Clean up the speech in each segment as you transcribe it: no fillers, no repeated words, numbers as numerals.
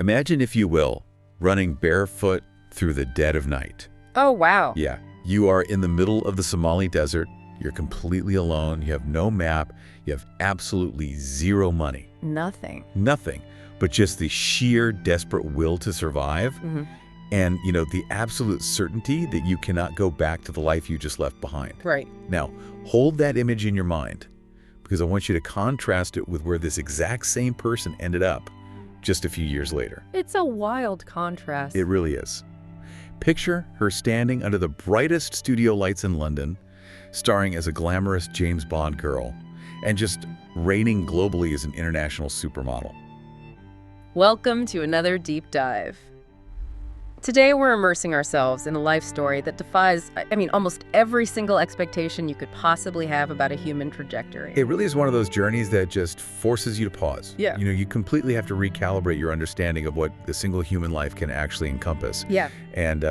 Imagine, if you will, running barefoot through the dead of night. Oh, wow. Yeah, you are in the middle of the Somali desert. You're completely alone. You have no map. You have absolutely zero money. Nothing. Nothing, but just the sheer desperate will to survive. And, the absolute certainty that you cannot go back to the life you just left behind. Right. Now, hold that image in your mind, because I want you to contrast it with where this exact same person ended up just a few years later. It's a wild contrast. It really is. Picture her standing under the brightest studio lights in London, starring as a glamorous James Bond girl, and just reigning globally as an international supermodel. Welcome to another deep dive. Today we're immersing ourselves in a life story that defies, almost every single expectation you could possibly have about a human trajectory. It really is one of those journeys that just forces you to pause. Yeah. You completely have to recalibrate your understanding of what the single human life can actually encompass. Yeah. And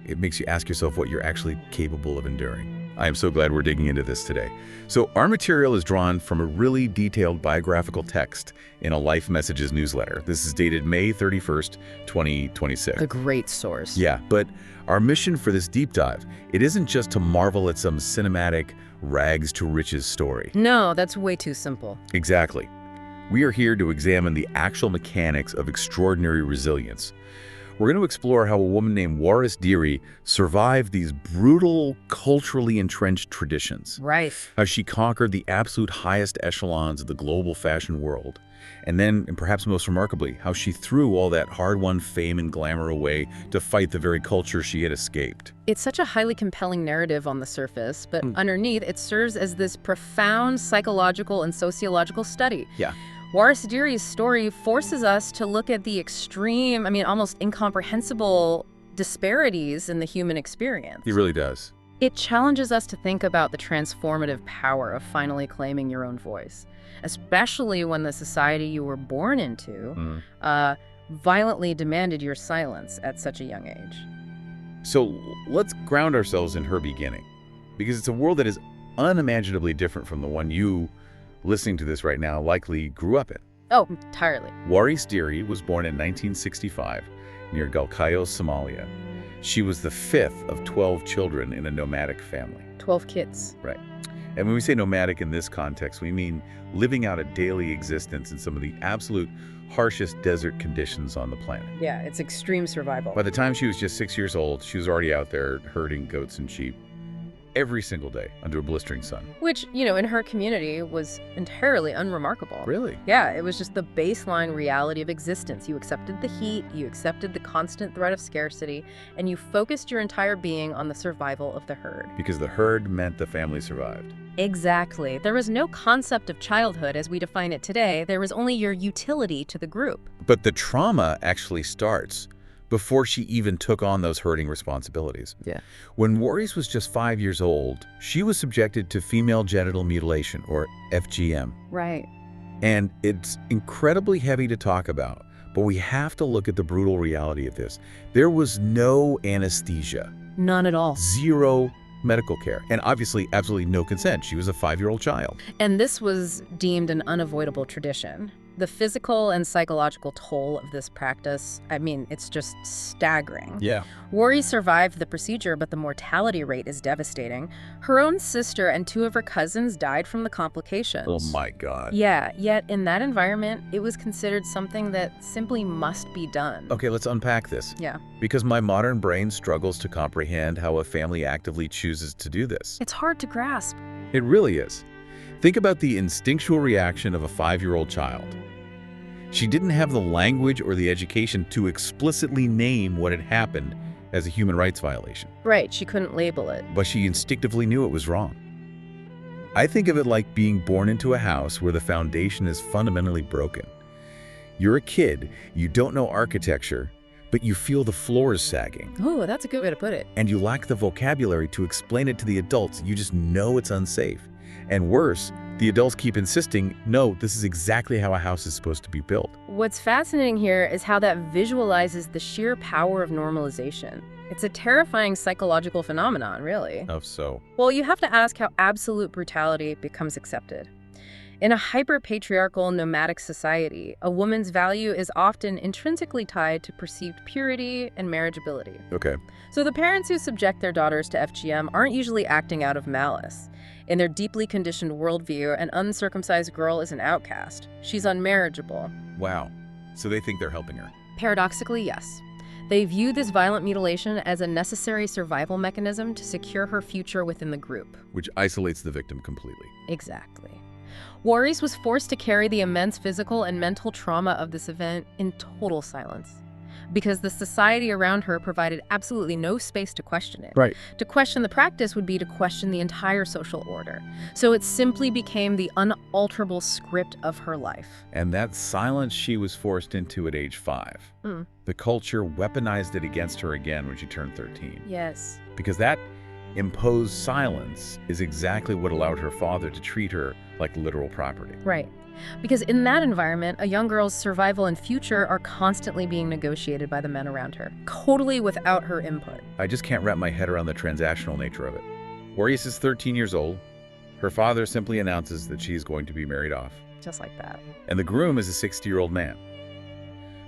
it makes you ask yourself what you're actually capable of enduring. I am so glad we're digging into this today. So our material is drawn from a really detailed biographical text in a Life Messages newsletter. This is dated May 31st, 2026. A great source. Yeah, but our mission for this deep dive, it isn't just to marvel at some cinematic rags to riches story. No, that's way too simple. Exactly. We are here to examine the actual mechanics of extraordinary resilience. We're going to explore how a woman named Waris Dirie survived these brutal, culturally entrenched traditions. Right. How she conquered the absolute highest echelons of the global fashion world. And then, and perhaps most remarkably, how she threw all that hard-won fame and glamour away to fight the very culture she had escaped. It's such a highly compelling narrative on the surface, but underneath it serves as this profound psychological and sociological study. Yeah. Waris Dirie's story forces us to look at the extreme, almost incomprehensible disparities in the human experience. It really does. It challenges us to think about the transformative power of finally claiming your own voice, especially when the society you were born into violently demanded your silence at such a young age. So let's ground ourselves in her beginning, because it's a world that is unimaginably different from the one you, listening to this right now, likely grew up in. Oh, entirely. Waris Dirie was born in 1965 near Galkayo, Somalia. She was the fifth of 12 children in a nomadic family. 12 kids. Right. And when we say nomadic in this context, we mean living out a daily existence in some of the absolute harshest desert conditions on the planet. Yeah, it's extreme survival. By the time she was just 6 years old, she was already out there herding goats and sheep every single day under a blistering sun. Which, in her community was entirely unremarkable. Really? Yeah, it was just the baseline reality of existence. You accepted the heat, you accepted the constant threat of scarcity, and you focused your entire being on the survival of the herd. Because the herd meant the family survived. Exactly. There was no concept of childhood as we define it today. There was only your utility to the group. But the trauma actually starts before she even took on those herding responsibilities. Yeah. When Waris was just 5 years old, she was subjected to female genital mutilation, or FGM. Right. And it's incredibly heavy to talk about, but we have to look at the brutal reality of this. There was no anesthesia. None at all. Zero medical care. And obviously, absolutely no consent. She was a 5-year-old child. And this was deemed an unavoidable tradition. The physical and psychological toll of this practice, it's just staggering. Yeah. Waris survived the procedure, but the mortality rate is devastating. Her own sister and 2 of her cousins died from the complications. Oh my God. Yeah, yet in that environment, it was considered something that simply must be done. Okay, let's unpack this. Yeah. Because my modern brain struggles to comprehend how a family actively chooses to do this. It's hard to grasp. It really is. Think about the instinctual reaction of a 5-year-old child. She didn't have the language or the education to explicitly name what had happened as a human rights violation. Right, she couldn't label it. But she instinctively knew it was wrong. I think of it like being born into a house where the foundation is fundamentally broken. You're a kid, you don't know architecture, but you feel the floor is sagging. Oh, that's a good way to put it. And you lack the vocabulary to explain it to the adults. You just know it's unsafe. And worse, the adults keep insisting, no, this is exactly how a house is supposed to be built. What's fascinating here is how that visualizes the sheer power of normalization. It's a terrifying psychological phenomenon, really. Oh, so? Well, you have to ask how absolute brutality becomes accepted. In a hyper-patriarchal nomadic society, a woman's value is often intrinsically tied to perceived purity and marriageability. Okay. So the parents who subject their daughters to FGM aren't usually acting out of malice. In their deeply conditioned worldview, an uncircumcised girl is an outcast. She's unmarriageable. Wow. So they think they're helping her. Paradoxically, yes. They view this violent mutilation as a necessary survival mechanism to secure her future within the group. Which isolates the victim completely. Exactly. Waris was forced to carry the immense physical and mental trauma of this event in total silence, because the society around her provided absolutely no space to question it. Right. To question the practice would be to question the entire social order. So it simply became the unalterable script of her life. And that silence she was forced into at age 5. The culture weaponized it against her again when she turned 13. Yes. Because that imposed silence is exactly what allowed her father to treat her like literal property. Right. Because in that environment, a young girl's survival and future are constantly being negotiated by the men around her, totally without her input. I just can't wrap my head around the transactional nature of it. Waris is 13 years old. Her father simply announces that she is going to be married off. Just like that. And the groom is a 60-year-old man.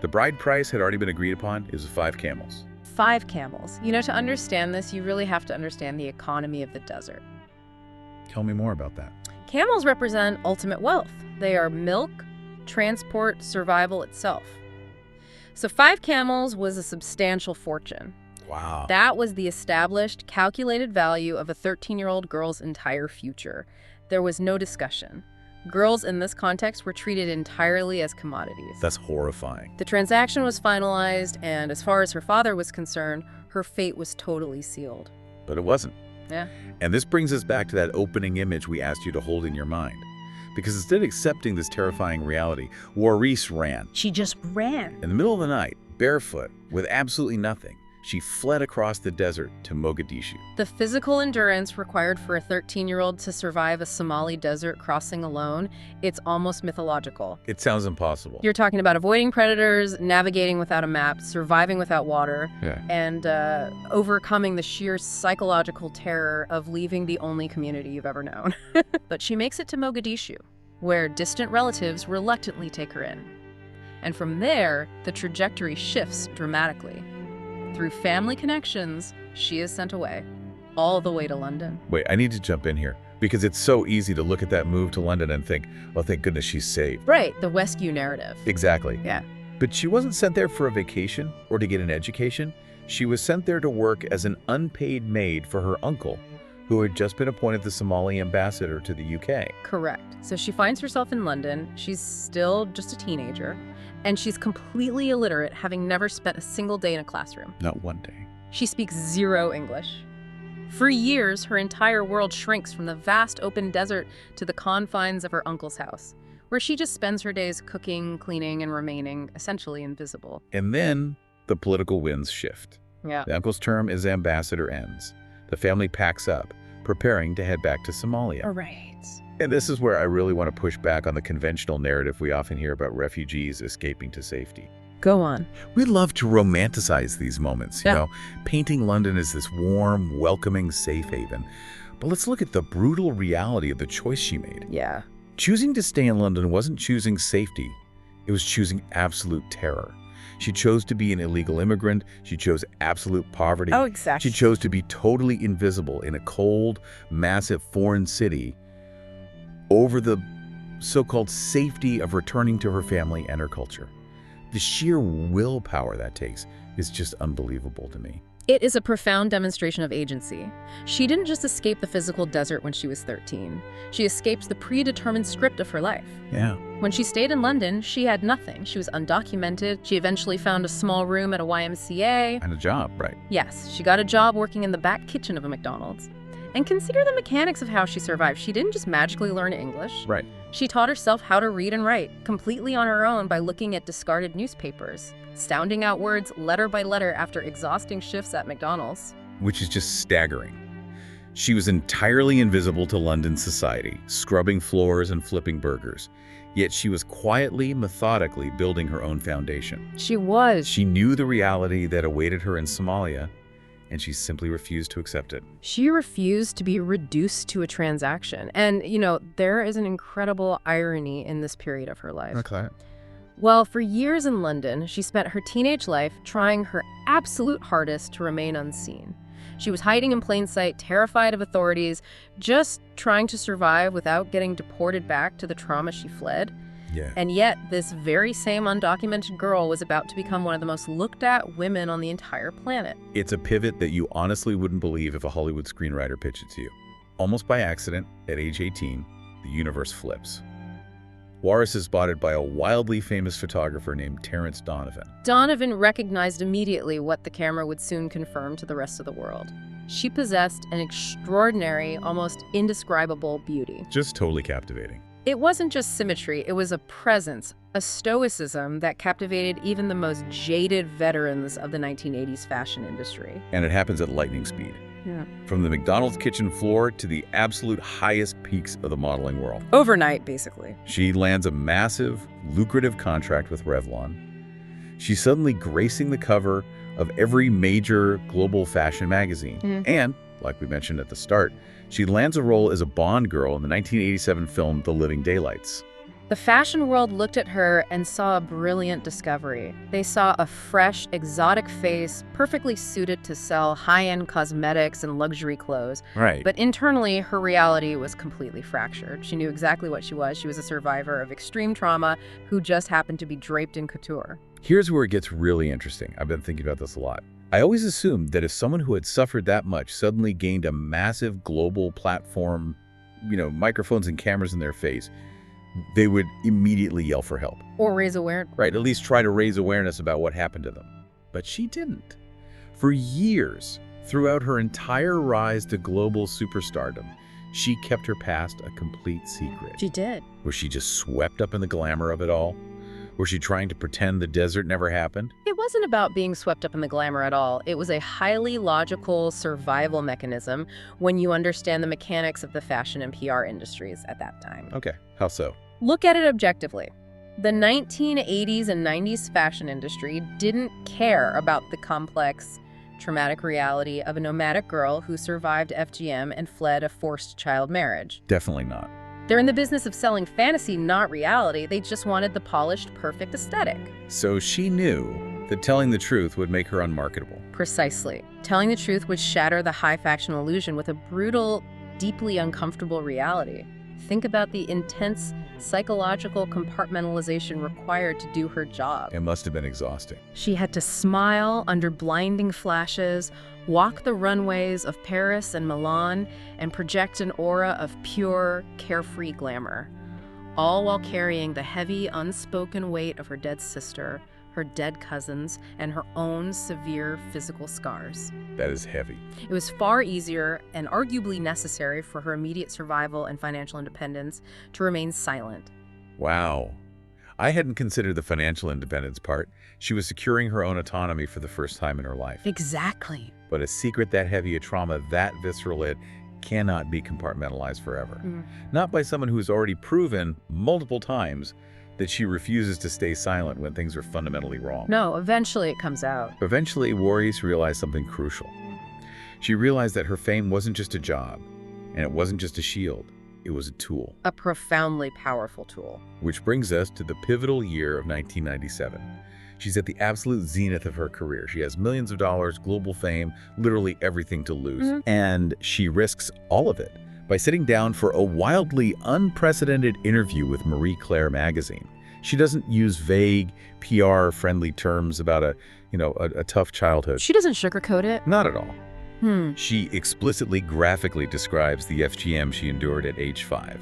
The bride price had already been agreed upon. It was 5 camels. 5 camels. You know, to understand this, you really have to understand the economy of the desert. Tell me more about that. Camels represent ultimate wealth. They are milk, transport, survival itself. So 5 camels was a substantial fortune. Wow. That was the established, calculated value of a 13-year-old girl's entire future. There was no discussion. Girls in this context were treated entirely as commodities. That's horrifying. The transaction was finalized, and as far as her father was concerned, her fate was totally sealed. But it wasn't. Yeah. And this brings us back to that opening image we asked you to hold in your mind. Because instead of accepting this terrifying reality, Waris ran. She just ran. In the middle of the night, barefoot, with absolutely nothing, she fled across the desert to Mogadishu. The physical endurance required for a 13-year-old to survive a Somali desert crossing alone, it's almost mythological. It sounds impossible. You're talking about avoiding predators, navigating without a map, surviving without water, and overcoming the sheer psychological terror of leaving the only community you've ever known. But she makes it to Mogadishu, where distant relatives reluctantly take her in. And from there, the trajectory shifts dramatically. Through family connections, she is sent away, all the way to London. Wait, I need to jump in here, because it's so easy to look at that move to London and think, well, thank goodness she's saved. Right, the rescue narrative. Exactly. Yeah. But she wasn't sent there for a vacation or to get an education. She was sent there to work as an unpaid maid for her uncle, who had just been appointed the Somali ambassador to the UK. Correct. So she finds herself in London. She's still just a teenager, and she's completely illiterate, having never spent a single day in a classroom. Not one day. She speaks 0 English. For years, her entire world shrinks from the vast open desert to the confines of her uncle's house, where she just spends her days cooking, cleaning, and remaining essentially invisible. And then the political winds shift. Yeah. The uncle's term as ambassador ends. The family packs up, preparing to head back to Somalia. All right. And this is where I really want to push back on the conventional narrative we often hear about refugees escaping to safety. Go on. We love to romanticize these moments, you know, painting London as this warm, welcoming, safe haven. But let's look at the brutal reality of the choice she made. Yeah. Choosing to stay in London wasn't choosing safety. It was choosing absolute terror. She chose to be an illegal immigrant. She chose absolute poverty. Oh, exactly. She chose to be totally invisible in a cold, massive foreign city over the so-called safety of returning to her family and her culture. The sheer willpower that takes is just unbelievable to me. It is a profound demonstration of agency. She didn't just escape the physical desert when she was 13. She escaped the predetermined script of her life. Yeah. When she stayed in London, she had nothing. She was undocumented. She eventually found a small room at a YMCA. And a job, right? Yes, she got a job working in the back kitchen of a McDonald's. And consider the mechanics of how she survived. She didn't just magically learn English. Right. She taught herself how to read and write, completely on her own by looking at discarded newspapers, sounding out words letter by letter after exhausting shifts at McDonald's. Which is just staggering. She was entirely invisible to London society, scrubbing floors and flipping burgers. Yet she was quietly, methodically building her own foundation. She was. She knew the reality that awaited her in Somalia, and she simply refused to accept it. She refused to be reduced to a transaction. And, there is an incredible irony in this period of her life. Okay. Well, for years in London, she spent her teenage life trying her absolute hardest to remain unseen. She was hiding in plain sight, terrified of authorities, just trying to survive without getting deported back to the trauma she fled. Yeah. And yet, this very same undocumented girl was about to become one of the most looked at women on the entire planet. It's a pivot that you honestly wouldn't believe if a Hollywood screenwriter pitched it to you. Almost by accident, at age 18, the universe flips. Waris is spotted by a wildly famous photographer named Terrence Donovan. Donovan recognized immediately what the camera would soon confirm to the rest of the world. She possessed an extraordinary, almost indescribable beauty. Just totally captivating. It wasn't just symmetry, it was a presence, a stoicism that captivated even the most jaded veterans of the 1980s fashion industry. And it happens at lightning speed. Yeah. From the McDonald's kitchen floor to the absolute highest peaks of the modeling world. Overnight, basically. She lands a massive, lucrative contract with Revlon. She's suddenly gracing the cover of every major global fashion magazine. And, like we mentioned at the start, she lands a role as a Bond girl in the 1987 film The Living Daylights. The fashion world looked at her and saw a brilliant discovery. They saw a fresh, exotic face, perfectly suited to sell high-end cosmetics and luxury clothes. Right. But internally, her reality was completely fractured. She knew exactly what she was. She was a survivor of extreme trauma who just happened to be draped in couture. Here's where it gets really interesting. I've been thinking about this a lot. I always assumed that if someone who had suffered that much suddenly gained a massive global platform, microphones and cameras in their face, they would immediately yell for help. Or raise awareness. Right, at least try to raise awareness about what happened to them. But she didn't. For years, throughout her entire rise to global superstardom, she kept her past a complete secret. She did. Was she just swept up in the glamour of it all? Was she trying to pretend the desert never happened? It wasn't about being swept up in the glamour at all. It was a highly logical survival mechanism when you understand the mechanics of the fashion and PR industries at that time. Okay, how so? Look at it objectively. The 1980s and 90s fashion industry didn't care about the complex, traumatic reality of a nomadic girl who survived FGM and fled a forced child marriage. Definitely not. They're in the business of selling fantasy, not reality. They just wanted the polished, perfect aesthetic. So she knew that telling the truth would make her unmarketable. Precisely. Telling the truth would shatter the high fashion illusion with a brutal, deeply uncomfortable reality. Think about the intense psychological compartmentalization required to do her job. It must have been exhausting. She had to smile under blinding flashes, walk the runways of Paris and Milan, and project an aura of pure, carefree glamour, all while carrying the heavy, unspoken weight of her dead sister, her dead cousins, and her own severe physical scars. That is heavy. It was far easier and arguably necessary for her immediate survival and financial independence to remain silent. Wow. I hadn't considered the financial independence part. She was securing her own autonomy for the first time in her life. Exactly. But a secret that heavy, a trauma that visceral, it cannot be compartmentalized forever. Not by someone who's already proven multiple times that she refuses to stay silent when things are fundamentally wrong. No, eventually it comes out. Eventually, Waris realized something crucial. She realized that her fame wasn't just a job, and it wasn't just a shield. It was a tool. A profoundly powerful tool. Which brings us to the pivotal year of 1997. She's at the absolute zenith of her career. She has millions of dollars, global fame, literally everything to lose. And she risks all of it by sitting down for a wildly unprecedented interview with Marie Claire magazine. She doesn't use vague, PR-friendly terms about a tough childhood. She doesn't sugarcoat it. Not at all. She explicitly, graphically describes the FGM she endured at age 5.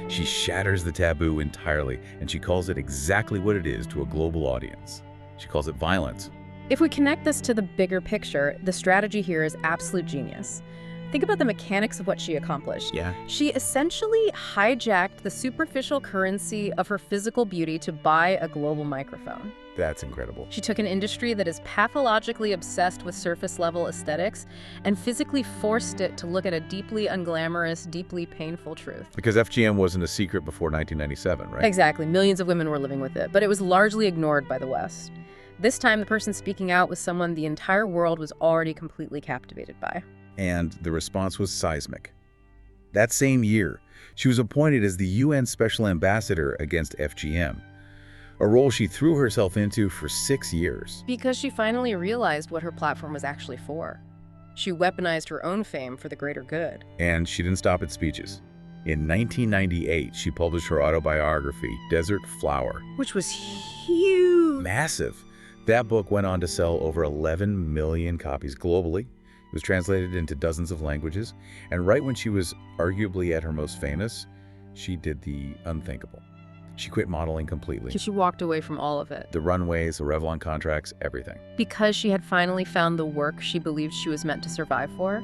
She shatters the taboo entirely, and she calls it exactly what it is to a global audience. She calls it violence. If we connect this to the bigger picture, the strategy here is absolute genius. Think about the mechanics of what she accomplished. Yeah. She essentially hijacked the superficial currency of her physical beauty to buy a global microphone. That's incredible. She took an industry that is pathologically obsessed with surface-level aesthetics and physically forced it to look at a deeply unglamorous, deeply painful truth. Because FGM wasn't a secret before 1997, right? Exactly. Millions of women were living with it, but it was largely ignored by the West. This time, the person speaking out was someone the entire world was already completely captivated by. And the response was seismic. That same year, she was appointed as the UN Special Ambassador against FGM, a role she threw herself into for 6 years. Because she finally realized what her platform was actually for. She weaponized her own fame for the greater good. And she didn't stop at speeches. In 1998, she published her autobiography, Desert Flower. Which was huge. Massive. That book went on to sell over 11 million copies globally. It was translated into dozens of languages. And right when she was arguably at her most famous, she did the unthinkable. She quit modeling completely. She walked away from all of it. The runways, the Revlon contracts, everything. Because she had finally found the work she believed she was meant to survive for.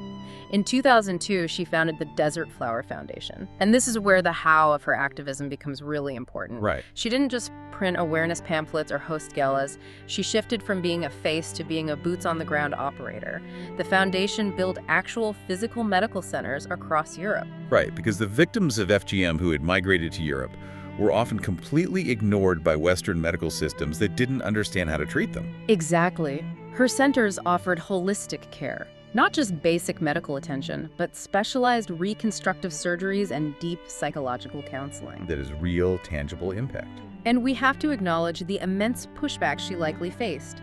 In 2002, she founded the Desert Flower Foundation. And this is where the how of her activism becomes really important. Right. She didn't just print awareness pamphlets or host galas. She shifted from being a face to being a boots-on-the-ground operator. The foundation built actual physical medical centers across Europe. Right, because the victims of FGM who had migrated to Europe were often completely ignored by Western medical systems that didn't understand how to treat them. Exactly. Her centers offered holistic care, not just basic medical attention, but specialized reconstructive surgeries and deep psychological counseling. That is real, tangible impact. And we have to acknowledge the immense pushback she likely faced.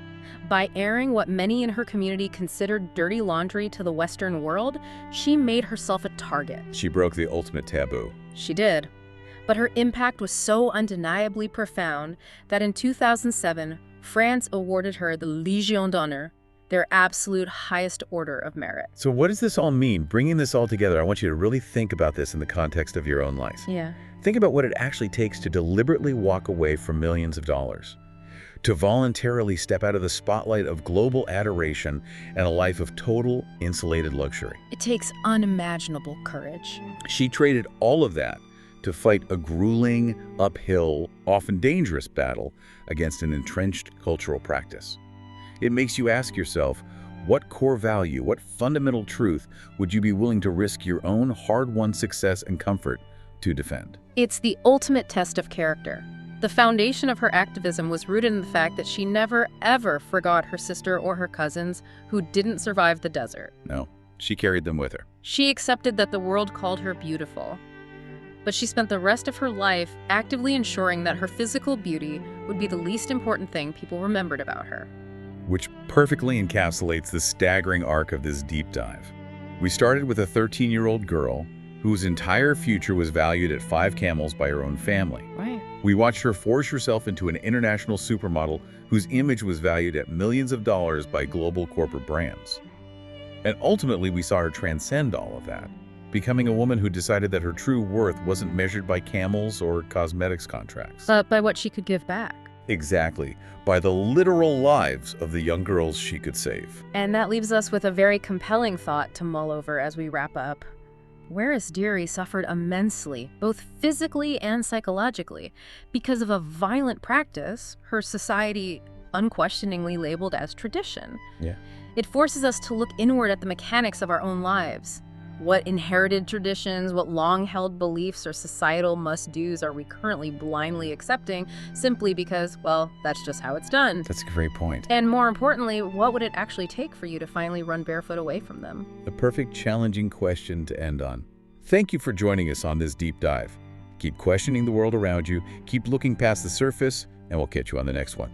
By airing what many in her community considered dirty laundry to the Western world, she made herself a target. She broke the ultimate taboo. She did. But her impact was so undeniably profound that in 2007, France awarded her the Légion d'honneur, their absolute highest order of merit. So what does this all mean? Bringing this all together, I want you to really think about this in the context of your own life. Yeah. Think about what it actually takes to deliberately walk away from millions of dollars, to voluntarily step out of the spotlight of global adoration and a life of total insulated luxury. It takes unimaginable courage. She traded all of that to fight a grueling, uphill, often dangerous battle against an entrenched cultural practice. It makes you ask yourself, what core value, what fundamental truth would you be willing to risk your own hard-won success and comfort to defend? It's the ultimate test of character. The foundation of her activism was rooted in the fact that she never, ever forgot her sister or her cousins who didn't survive the desert. No, she carried them with her. She accepted that the world called her beautiful. But she spent the rest of her life actively ensuring that her physical beauty would be the least important thing people remembered about her. Which perfectly encapsulates the staggering arc of this deep dive. We started with a 13-year-old girl whose entire future was valued at 5 camels by her own family. Right. We watched her forge herself into an international supermodel whose image was valued at millions of dollars by global corporate brands. And ultimately, we saw her transcend all of that, becoming a woman who decided that her true worth wasn't measured by camels or cosmetics contracts. But by what she could give back. Exactly, by the literal lives of the young girls she could save. And that leaves us with a very compelling thought to mull over as we wrap up. Waris Dirie suffered immensely, both physically and psychologically, because of a violent practice her society unquestioningly labeled as tradition. Yeah. It forces us to look inward at the mechanics of our own lives. What inherited traditions, what long-held beliefs or societal must-dos are we currently blindly accepting simply because, well, that's just how it's done? That's a great point. And more importantly, what would it actually take for you to finally run barefoot away from them? A perfect challenging question to end on. Thank you for joining us on this deep dive. Keep questioning the world around you, keep looking past the surface, and we'll catch you on the next one.